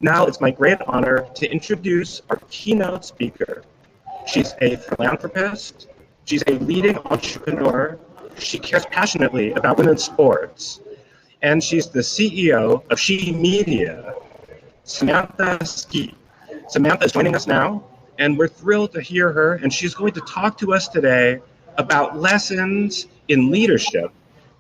Now it's my great honor to introduce our keynote speaker. She's a philanthropist, she's a leading entrepreneur, she cares passionately about women's sports, and she's the CEO of She Media, Samantha Key. Samantha is joining us now, and we're thrilled to hear her, and she's going to talk to us today about lessons in leadership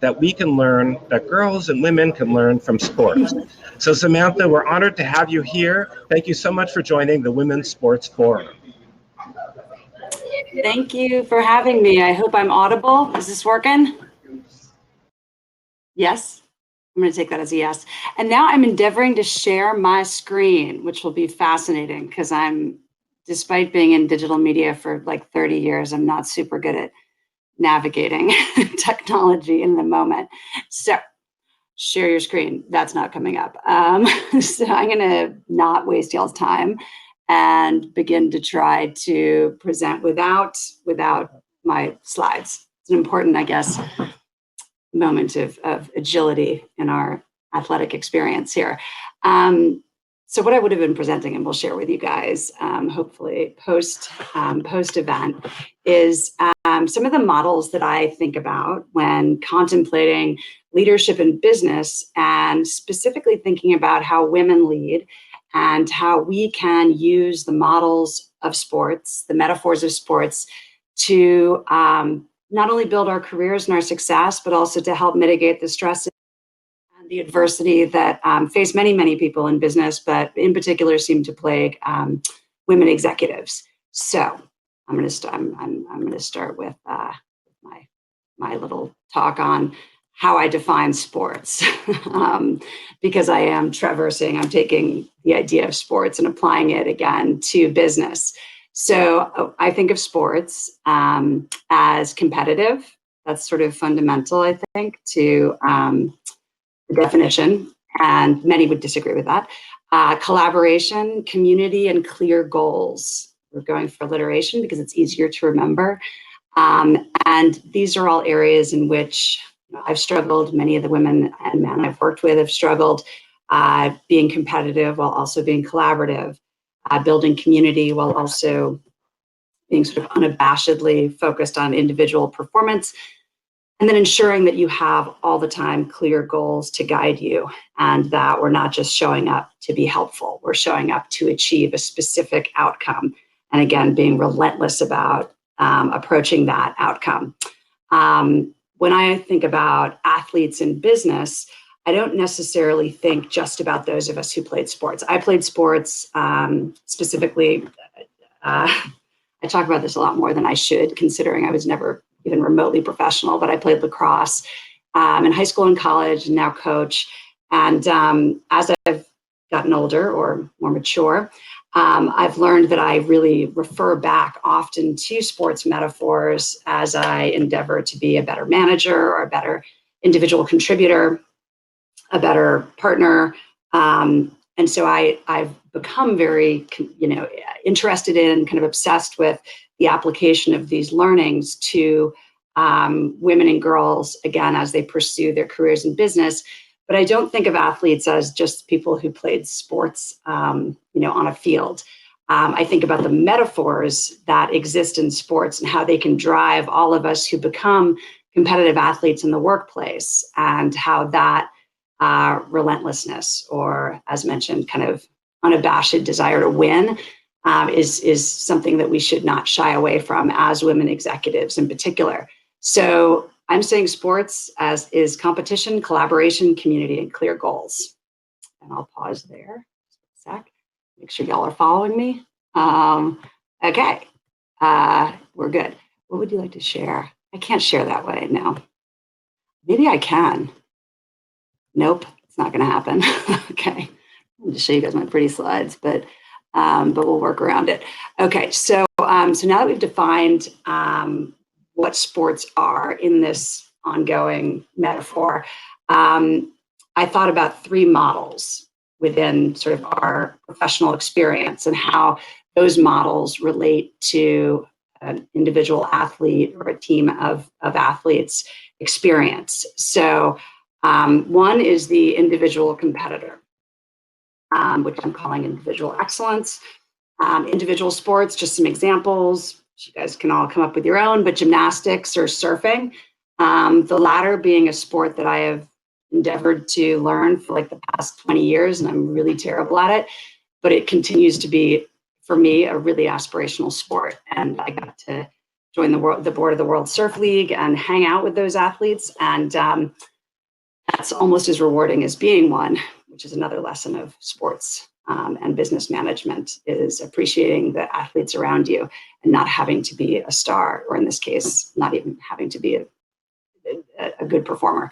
that we can learn, that girls and women can learn from sports. So Samantha, we're honored to have you here. Thank you so much for joining the Women's Sports Forum. Thank you for having me. I hope I'm audible. Is this working? Yes? I'm going to take that as a yes. And now I'm endeavoring to share my screen, which will be fascinating because despite being in digital media for like 30 years, I'm not super good at navigating technology in the moment. So share your screen. That's not coming up. So I'm going to not waste y'all's time and begin to try to present without my slides. It's an important, I guess, moment of agility in our athletic experience here. So what I would have been presenting, and we'll share with you guys, hopefully post-event, is some of the models that I think about when contemplating leadership in business, and specifically thinking about how women lead and how we can use the models of sports, the metaphors of sports, to not only build our careers and our success, but also to help mitigate the stresses and the adversity that face many, many people in business, but in particular seem to plague women executives. So I'm going to start with my little talk on how I define sports, because I am traversing. I'm taking the idea of sports and applying it again to business. So I think of sports as competitive. That's sort of fundamental, I think, to the definition, and many would disagree with that. Collaboration, community, and clear goals. We're going for alliteration because it's easier to remember. And these are all areas in which I've struggled. Many of the women and men I've worked with have struggled being competitive while also being collaborative. Building community while also being sort of unabashedly focused on individual performance, and then ensuring that you have all the time clear goals to guide you, and that we're not just showing up to be helpful, we're showing up to achieve a specific outcome, and again, being relentless about approaching that outcome. When I think about athletes in business, I don't necessarily think just about those of us who played sports. I played sports specifically. I talk about this a lot more than I should, considering I was never even remotely professional, but I played lacrosse in high school and college, and now coach. And as I've gotten older or more mature, I've learned that I really refer back often to sports metaphors as I endeavor to be a better manager or a better individual contributor, a better partner. And so I've become very, interested in, kind of obsessed with the application of these learnings to women and girls, again, as they pursue their careers in business. But I don't think of athletes as just people who played sports, on a field. I think about the metaphors that exist in sports and how they can drive all of us who become competitive athletes in the workplace, and how that relentlessness, or as mentioned, kind of unabashed desire to win, is something that we should not shy away from as women executives in particular. So I'm saying sports is competition, collaboration, community, and clear goals. And I'll pause there just a sec. Make sure y'all are following me. Okay, we're good. What would you like to share? I can't share that way, no. Maybe I can. Nope, it's not going to happen. Okay, I'll just show you guys my pretty slides, but we'll work around it. Okay, so now that we've defined what sports are in this ongoing metaphor, I thought about three models within sort of our professional experience and how those models relate to an individual athlete or a team of athletes experience. So one is the individual competitor. which I'm calling individual excellence. Individual sports, just some examples. You guys can all come up with your own, but gymnastics or surfing. The latter being a sport that I have endeavored to learn for like the past 20 years, and I'm really terrible at it, but it continues to be, for me, a really aspirational sport. And I got to join the board of the World Surf League and hang out with those athletes. And that's almost as rewarding as being one, which is another lesson of sports and business management, is appreciating the athletes around you and not having to be a star, or in this case, not even having to be a good performer.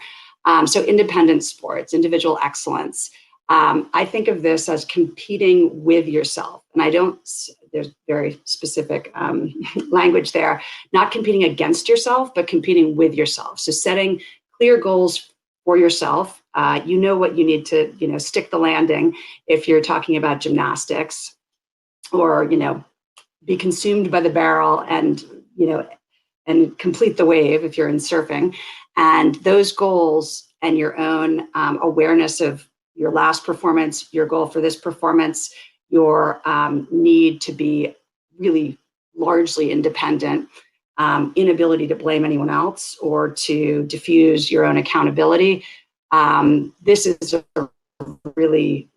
So independent sports, individual excellence. I think of this as competing with yourself. And there's very specific language there, not competing against yourself, but competing with yourself. So setting clear goals for yourself. You know what you need to, stick the landing if you're talking about gymnastics, or, be consumed by the barrel and, and complete the wave if you're in surfing. And those goals and your own awareness of your last performance, your goal for this performance, your need to be really largely independent, inability to blame anyone else or to diffuse your own accountability. This is a really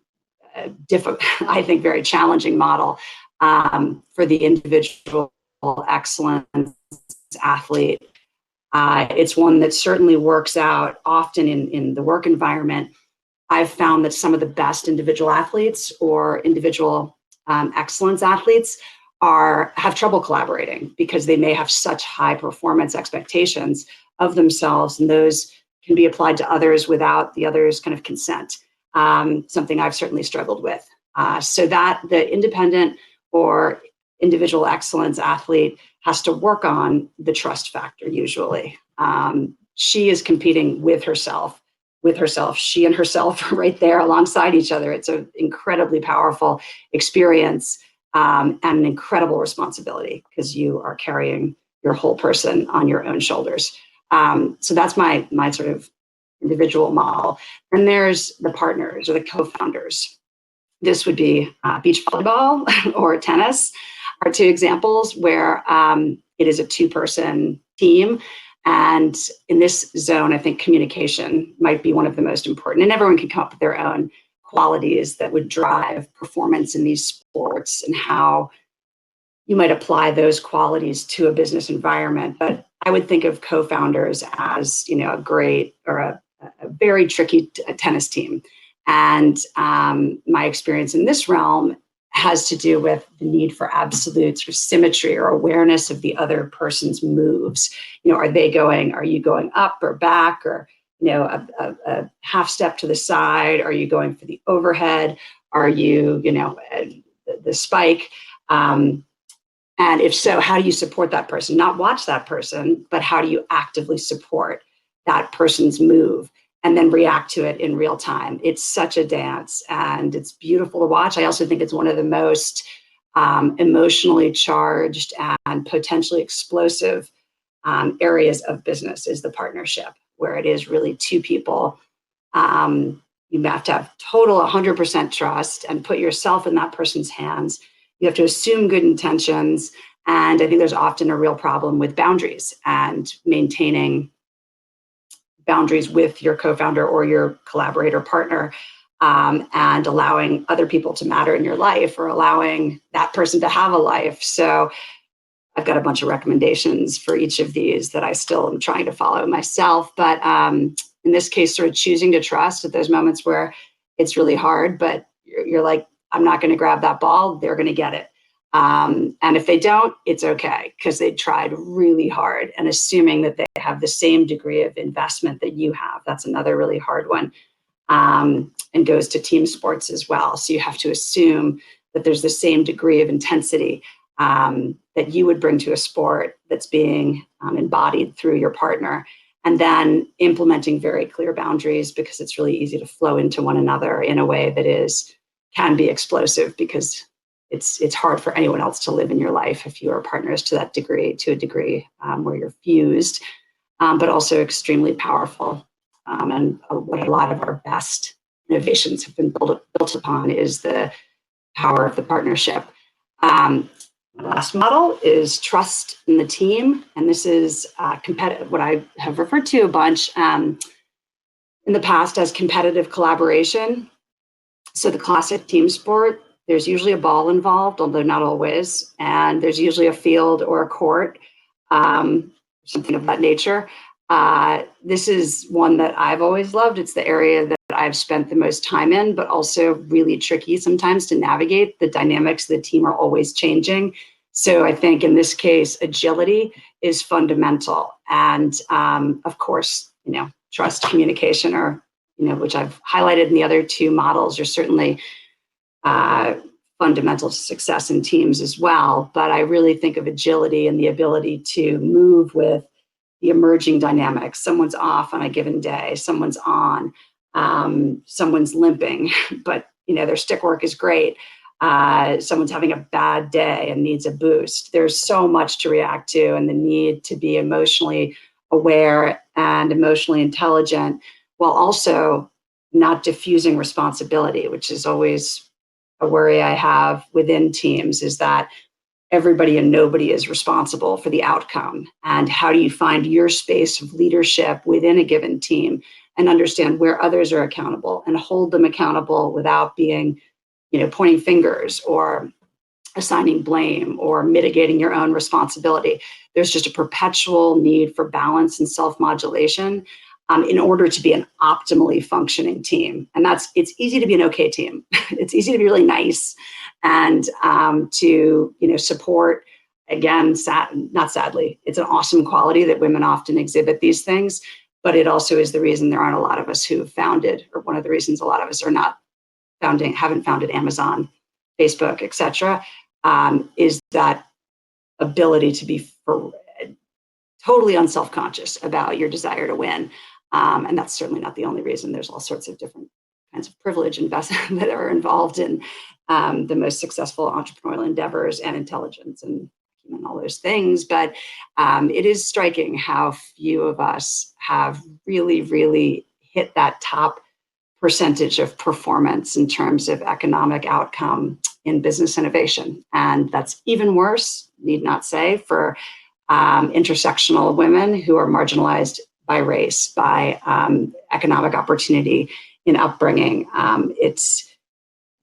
difficult, I think, very challenging model for the individual excellence athlete. It's one that certainly works out often in the work environment. I've found that some of the best individual athletes or individual excellence athletes have trouble collaborating because they may have such high performance expectations of themselves, and those can be applied to others without the others' kind of consent. Something I've certainly struggled with. So that the independent or individual excellence athlete has to work on the trust factor usually. She is competing with herself. She and herself are right there alongside each other. It's an incredibly powerful experience and an incredible responsibility because you are carrying your whole person on your own shoulders. So that's my sort of individual model. And there's the partners or the co-founders. This would be beach volleyball or tennis are two examples where it is a two-person team. And in this zone, I think communication might be one of the most important. And everyone can come up with their own qualities that would drive performance in these sports and how you might apply those qualities to a business environment. But I would think of co-founders as, a great or a very tricky tennis team. And my experience in this realm has to do with the need for absolute sort of symmetry or awareness of the other person's moves. Are you going up or back, or, a half step to the side? Are you going for the overhead? Are you, the spike? And if so, how do you support that person? Not watch that person, but how do you actively support that person's move and then react to it in real time? It's such a dance and it's beautiful to watch. I also think it's one of the most emotionally charged and potentially explosive areas of business is the partnership, where it is really two people. You have to have total 100% trust and put yourself in that person's hands. You have to assume good intentions. And I think there's often a real problem with boundaries and maintaining boundaries with your co-founder or your collaborator partner, and allowing other people to matter in your life or allowing that person to have a life. So I've got a bunch of recommendations for each of these that I still am trying to follow myself. But in this case, sort of choosing to trust at those moments where it's really hard, but you're like, I'm not going to grab that ball. They're going to get it. And if they don't, it's okay because they tried really hard, and assuming that they have the same degree of investment that you have. That's another really hard one, and goes to team sports as well. So you have to assume that there's the same degree of intensity that you would bring to a sport that's being embodied through your partner, and then implementing very clear boundaries because it's really easy to flow into one another in a way that can be explosive because it's hard for anyone else to live in your life if you are partners to a degree where you're fused, but also extremely powerful. And what a lot of our best innovations have been built upon is the power of the partnership. The last model is trust in the team, and this is competitive. What I have referred to a bunch in the past as competitive collaboration. So the classic team sport, there's usually a ball involved, although not always, and there's usually a field or a court, something of that nature. This is one that I've always loved. It's the area that I've spent the most time in, but also really tricky sometimes to navigate. The dynamics of the team are always changing. So I think in this case, agility is fundamental. And of course, trust, communication, or, which I've highlighted in the other two models, are certainly fundamental to success in teams as well. But I really think of agility and the ability to move with the emerging dynamics. Someone's off on a given day, someone's on, someone's limping, but their stick work is great. Someone's having a bad day and needs a boost. There's so much to react to, and the need to be emotionally aware and emotionally intelligent, while also not diffusing responsibility, which is always a worry I have within teams, is that everybody and nobody is responsible for the outcome. And how do you find your space of leadership within a given team and understand where others are accountable and hold them accountable without being, pointing fingers or assigning blame or mitigating your own responsibility. There's just a perpetual need for balance and self-modulation in order to be an optimally functioning team. And it's easy to be an okay team. It's easy to be really nice and to support. Again, not sadly, it's an awesome quality that women often exhibit these things, but it also is the reason there aren't a lot of us who have founded, or one of the reasons a lot of us are not haven't founded Amazon, Facebook, etc. Is that ability to be totally unselfconscious about your desire to win. And that's certainly not the only reason. There's all sorts of different kinds of privilege investment that are involved in the most successful entrepreneurial endeavors and intelligence and all those things. But it is striking how few of us have really, really hit that top percentage of performance in terms of economic outcome in business innovation. And that's even worse, need not say, for intersectional women who are marginalized by race, by economic opportunity in upbringing.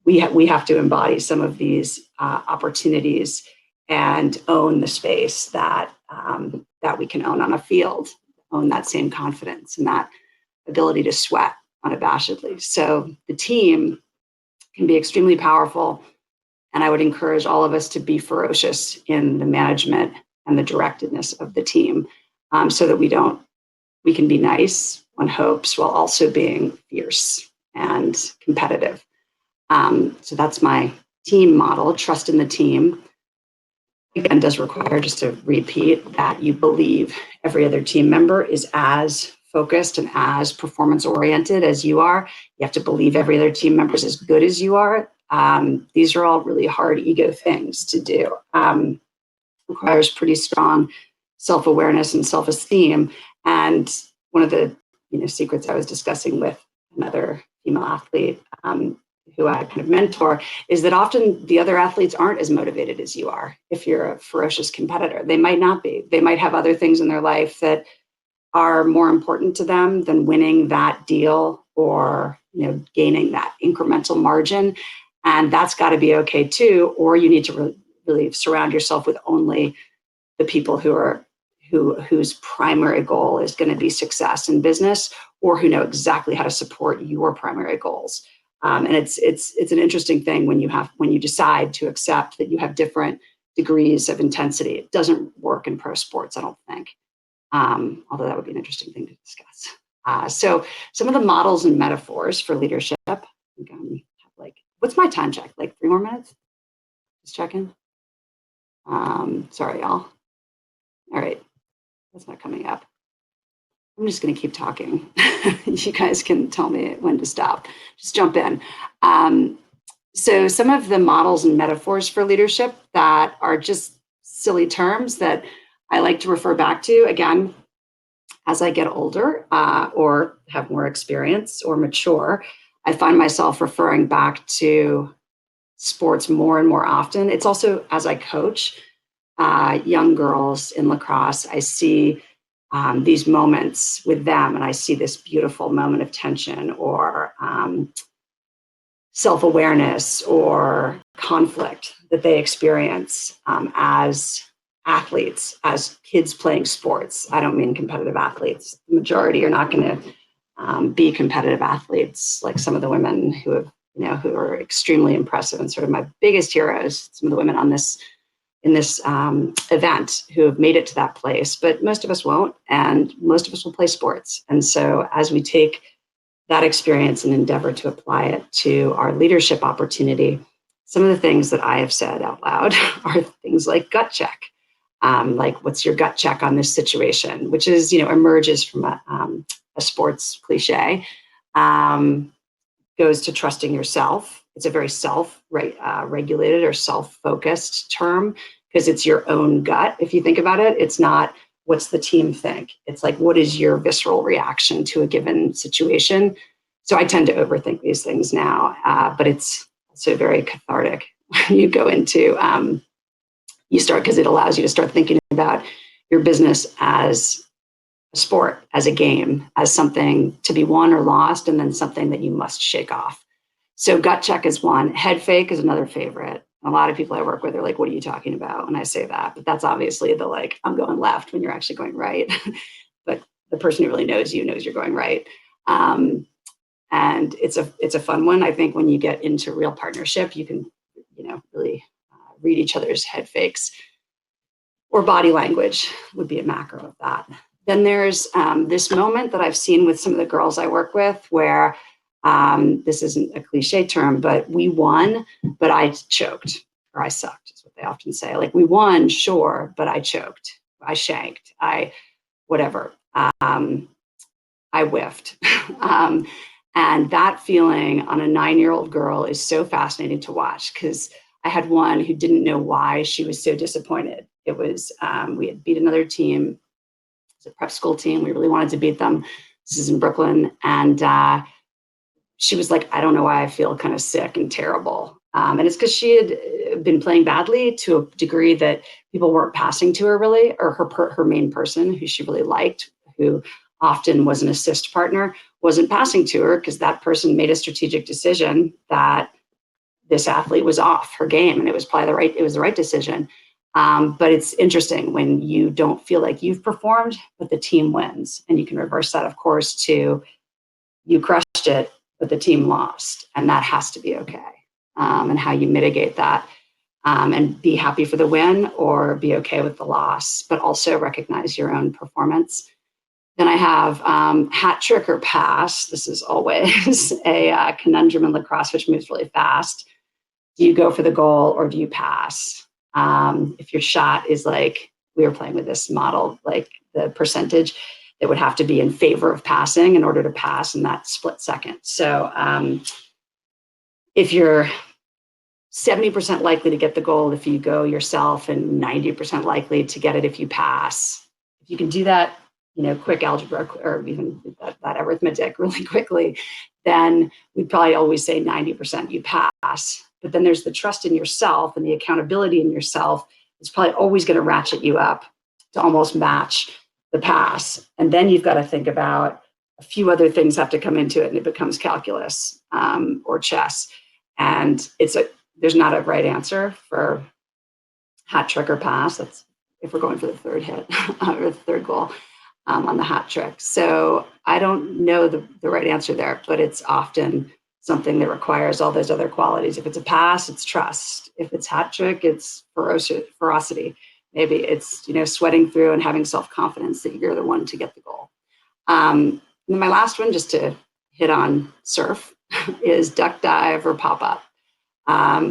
We have to embody some of these opportunities and own the space that we can own on a field, own that same confidence and that ability to sweat unabashedly. So the team can be extremely powerful, and I would encourage all of us to be ferocious in the management and the directedness of the team, so that we can be nice on hopes while also being fierce and competitive. So that's my team model. Trust in the team, again, does require, just to repeat, that you believe every other team member is as focused and as performance oriented as you are. You have to believe every other team member is as good as you are. These are all really hard ego things to do. Requires pretty strong self-awareness and self-esteem. And one of the secrets I was discussing with another female athlete who I kind of mentor is that often the other athletes aren't as motivated as you are. If you're a ferocious competitor, they might not be. They might have other things in their life that are more important to them than winning that deal or gaining that incremental margin. And that's got to be okay too. Or you need to really surround yourself with only the people whose primary goal is going to be success in business, or who know exactly how to support your primary goals. And it's an interesting thing when you decide to accept that you have different degrees of intensity. It doesn't work in pro sports, I don't think. Although that would be an interesting thing to discuss. So some of the models and metaphors for leadership. I think what's my time check? 3 more minutes? Just checking. Sorry, y'all. All right, that's not coming up. I'm just going to keep talking. You guys can tell me when to stop. Just jump in. So some of the models and metaphors for leadership that are just silly terms that I like to refer back to, again, as I get older or have more experience or mature, I find myself referring back to sports more and more often. It's also as I coach young girls in lacrosse, I see these moments with them, and I see this beautiful moment of tension or self-awareness or conflict that they experience as athletes, as kids playing sports. I don't mean competitive athletes. The majority are not going to be competitive athletes, like some of the women who have, who are extremely impressive and sort of my biggest heroes, some of the women on this in this event who have made it to that place, but most of us won't, and most of us will play sports. And so as we take that experience and endeavor to apply it to our leadership opportunity, some of the things that I have said out loud are things like gut check. Like, what's your gut check on this situation, which is, emerges from a sports cliche, goes to trusting yourself. It's a very self-regulated or self-focused term because it's your own gut. If you think about it, it's not what's the team think. It's like, what is your visceral reaction to a given situation? So I tend to overthink these things now, but it's also very cathartic when you go into, because it allows you to start thinking about your business as a sport, as a game, as something to be won or lost, and then something that you must shake off. So gut check is one. Head fake is another favorite. A lot of people I work with are like, what are you talking about when I say that? But that's obviously the like, I'm going left when you're actually going right. But the person who really knows you knows you're going right. And it's a fun one. I think when you get into real partnership, you can, really read each other's head fakes, or body language would be a macro of that. Then there's this moment that I've seen with some of the girls I work with where this isn't a cliche term, but we won, but I choked, or I sucked is what they often say. Like, we won, sure, but I choked, I shanked, whatever. I whiffed. And that feeling on a 9-year-old girl is so fascinating to watch, because I had one who didn't know why she was so disappointed. It was, we had beat another team. It was a prep school team. We really wanted to beat them. This is in Brooklyn. And she was like, I don't know why I feel kind of sick and terrible. And it's because she had been playing badly to a degree that people weren't passing to her really, or her main person who she really liked, who often was an assist partner, wasn't passing to her because that person made a strategic decision that this athlete was off her game, and it was probably the right decision. But it's interesting when you don't feel like you've performed, but the team wins, and you can reverse that, of course, to you crushed it, but the team lost, and that has to be okay. And how you mitigate that, and be happy for the win or be okay with the loss, but also recognize your own performance. Then I have hat trick or pass. This is always a conundrum in lacrosse, which moves really fast. Do you go for the goal or do you pass? If your shot is like, we were playing with this model, like the percentage, it would have to be in favor of passing in order to pass in that split second. So if you're 70% likely to get the goal if you go yourself and 90% likely to get it if you pass, if you can do that, quick algebra or even that arithmetic really quickly, then we'd probably always say 90% you pass. But then there's the trust in yourself and the accountability in yourself. It's probably always going to ratchet you up to almost match the pass. And then you've got to think about a few other things have to come into it, and it becomes calculus or chess. And there's not a right answer for hat trick or pass. That's if we're going for the third hit or the third goal on the hat trick. So I don't know the right answer there, but it's often something that requires all those other qualities. If it's a pass, it's trust. If it's hat trick, it's ferocity. Maybe it's, sweating through and having self-confidence that you're the one to get the goal. And then my last one, just to hit on surf, is duck dive or pop up.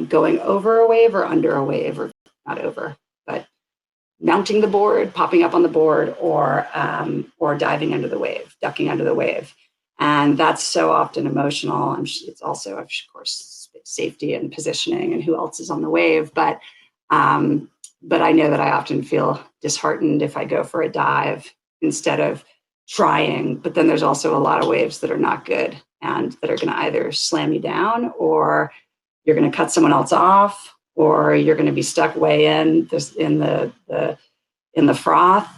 Going over a wave or under a wave, or not over, but mounting the board, popping up on the board, or diving under the wave, ducking under the wave. And that's so often emotional. And it's also, of course, safety and positioning and who else is on the wave. But I know that I often feel disheartened if I go for a dive instead of trying. But then there's also a lot of waves that are not good. and that are going to either slam you down, or you're going to cut someone else off, or you're going to be stuck way in the froth.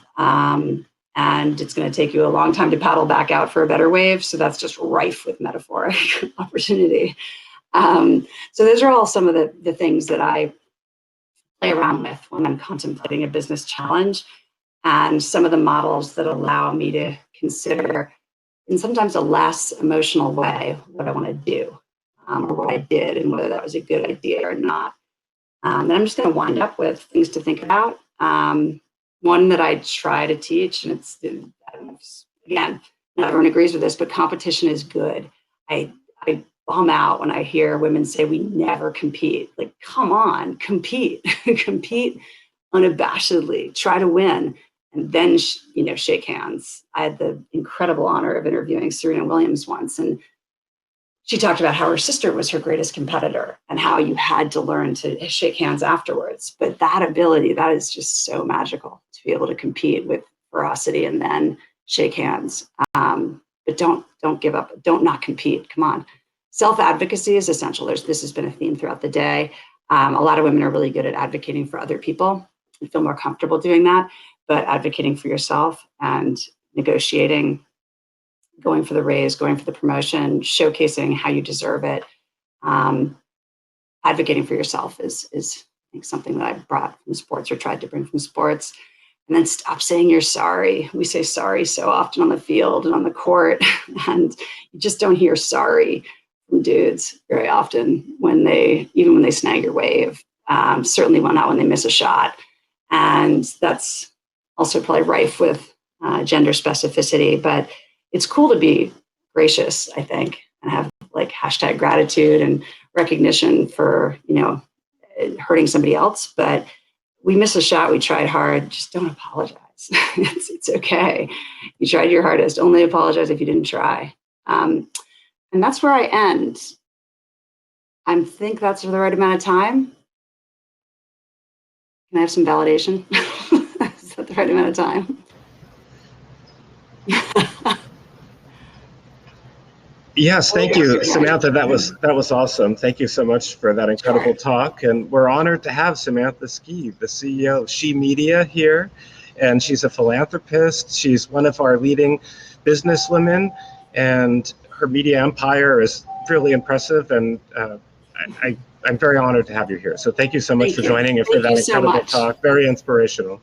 And it's going to take you a long time to paddle back out for a better wave. So that's just rife with metaphoric opportunity. So those are all some of the things that I play around with when I'm contemplating a business challenge, and some of the models that allow me to consider, in sometimes a less emotional way, what I want to do, or what I did, and whether that was a good idea or not. And I'm just going to wind up with things to think about. One that I try to teach, and it's, again, not everyone agrees with this, but competition is good. I bum out when I hear women say we never compete. Like, come on, compete, compete unabashedly, try to win, and then, shake hands. I had the incredible honor of interviewing Serena Williams once, and she talked about how her sister was her greatest competitor and how you had to learn to shake hands afterwards. But that ability, that is just so magical, to be able to compete with ferocity and then shake hands. But don't give up. Don't not compete. Come on. Self-advocacy is essential. This has been a theme throughout the day. A lot of women are really good at advocating for other people and feel more comfortable doing that. But advocating for yourself and negotiating, going for the raise, going for the promotion, showcasing how you deserve it, advocating for yourself is I think something that I brought from sports, or tried to bring from sports. And then stop saying you're sorry. We say sorry so often on the field and on the court, and you just don't hear sorry from dudes very often even when they snag your wave. Certainly not when they miss a shot. And that's also probably rife with gender specificity, but it's cool to be gracious, I think, and have like hashtag gratitude and recognition for, hurting somebody else. But we miss a shot, we tried hard, just don't apologize. It's okay. You tried your hardest, only apologize if you didn't try. And that's where I end. I think that's the right amount of time. Can I have some validation? Is that the right amount of time? Yes, thank you, Samantha. That was awesome. Thank you so much for that incredible talk. And we're honored to have Samantha Key, the CEO of She Media, here. And she's a philanthropist. She's one of our leading businesswomen, and her media empire is really impressive. And I'm very honored to have you here. So thank you so much for joining and for that incredible talk. Very inspirational.